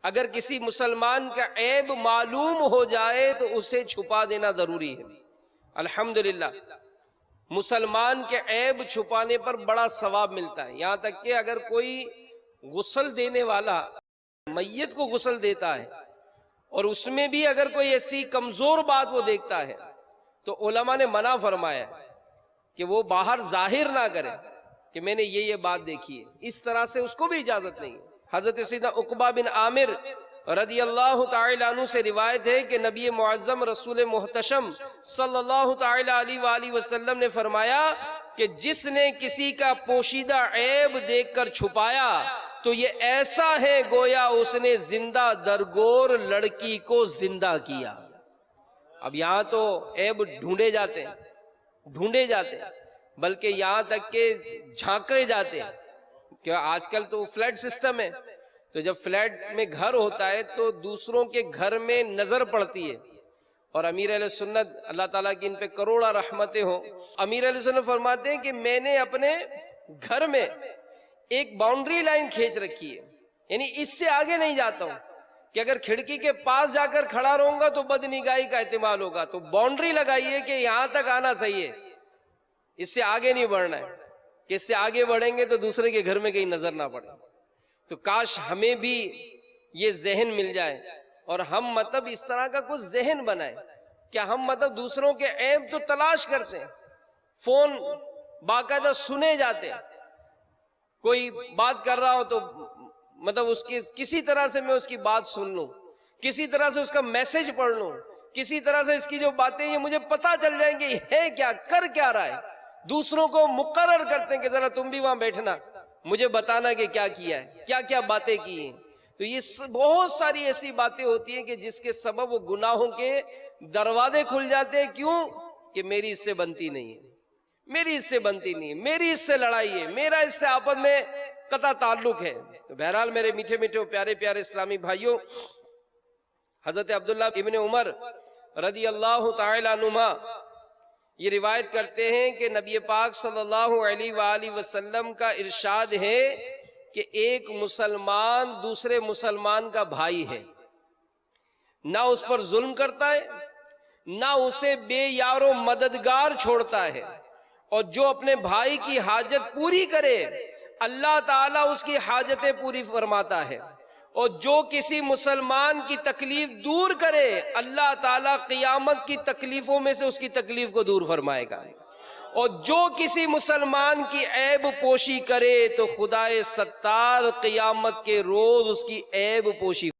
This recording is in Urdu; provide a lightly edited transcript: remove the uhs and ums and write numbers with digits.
اگر کسی مسلمان کا عیب معلوم ہو جائے تو اسے چھپا دینا ضروری ہے۔ الحمدللہ مسلمان کے عیب چھپانے پر بڑا ثواب ملتا ہے، یہاں تک کہ اگر کوئی غسل دینے والا میت کو غسل دیتا ہے اور اس میں بھی اگر کوئی ایسی کمزور بات وہ دیکھتا ہے تو علماء نے منع فرمایا کہ وہ باہر ظاہر نہ کرے کہ میں نے یہ بات دیکھی ہے، اس طرح سے اس کو بھی اجازت نہیں ہے۔ حضرت سیدنا عقبہ بن عامر رضی اللہ تعالی عنہ سے روایت ہے کہ نبی معظم رسول محتشم صلی اللہ تعالی علیہ وآلہ وسلم نے فرمایا کہ جس نے کسی کا پوشیدہ عیب دیکھ کر چھپایا تو یہ ایسا ہے گویا اس نے زندہ درگور لڑکی کو زندہ کیا۔ اب یہاں تو عیب ڈھونڈے جاتے ہیں بلکہ یہاں تک کہ جھانکے جاتے ہیں، کہ آج کل تو فلیٹ سسٹم ہے، تو جب فلیٹ میں گھر ہوتا ہے تو دوسروں کے گھر میں نظر پڑتی ہے، اور امیر اہل سنت اللہ تعالیٰ کی ان پہ کروڑا رحمتیں ہوں، امیر اہل سنت فرماتے ہیں کہ میں نے اپنے گھر میں ایک باؤنڈری لائن کھینچ رکھی ہے، یعنی اس سے آگے نہیں جاتا ہوں کہ اگر کھڑکی کے پاس جا کر کھڑا رہوں گا تو بدنگاہی کا احتمال ہوگا، تو باؤنڈری لگائیے کہ یہاں تک آنا صحیح ہے، اس سے آگے نہیں بڑھنا ہے، کہ اس سے آگے بڑھیں گے تو دوسرے کے گھر میں کہیں نظر نہ پڑے۔ تو کاش ہمیں بھی یہ ذہن مل جائے اور ہم مطلب اس طرح کا کچھ ذہن بنائیں کہ ہم مطلب دوسروں کے عیب تو تلاش کرتے ہیں، فون باقاعدہ سنے جاتے ہیں، کوئی بات کر رہا ہو تو مطلب اس کی کسی طرح سے میں اس کی بات سن لوں، کسی طرح سے اس کا میسج پڑھ لوں، کسی طرح سے اس کی جو باتیں یہ مجھے پتا چل جائیں گے ہے کیا، کر کیا رہا ہے۔ دوسروں کو مقرر کرتے ہیں کہ ذرا تم بھی وہاں بیٹھنا، مجھے بتانا کہ کیا کیا ہے، کیا کیا باتیں کی ہیں۔ تو یہ بہت ساری ایسی باتیں ہوتی ہیں کہ جس کے سبب وہ گناہوں کے دروازے کھل جاتے ہیں۔ کیوں؟ کہ میری اس سے بنتی نہیں ہے، میری اس سے بنتی نہیں ہے، میری اس سے لڑائی ہے، میرا اس سے آپس میں قطع تعلق ہے۔ تو بہرحال میرے میٹھے میٹھے پیارے پیارے اسلامی بھائیوں، حضرت عبداللہ ابن عمر رضی اللہ تعالی عنہما یہ روایت کرتے ہیں کہ نبی پاک صلی اللہ علیہ وآلہ وسلم کا ارشاد ہے کہ ایک مسلمان دوسرے مسلمان کا بھائی ہے، نہ اس پر ظلم کرتا ہے، نہ اسے بے یار و مددگار چھوڑتا ہے، اور جو اپنے بھائی کی حاجت پوری کرے اللہ تعالیٰ اس کی حاجتیں پوری فرماتا ہے، اور جو کسی مسلمان کی تکلیف دور کرے اللہ تعالیٰ قیامت کی تکلیفوں میں سے اس کی تکلیف کو دور فرمائے گا، اور جو کسی مسلمان کی عیب پوشی کرے تو خدائے ستار قیامت کے روز اس کی عیب پوشی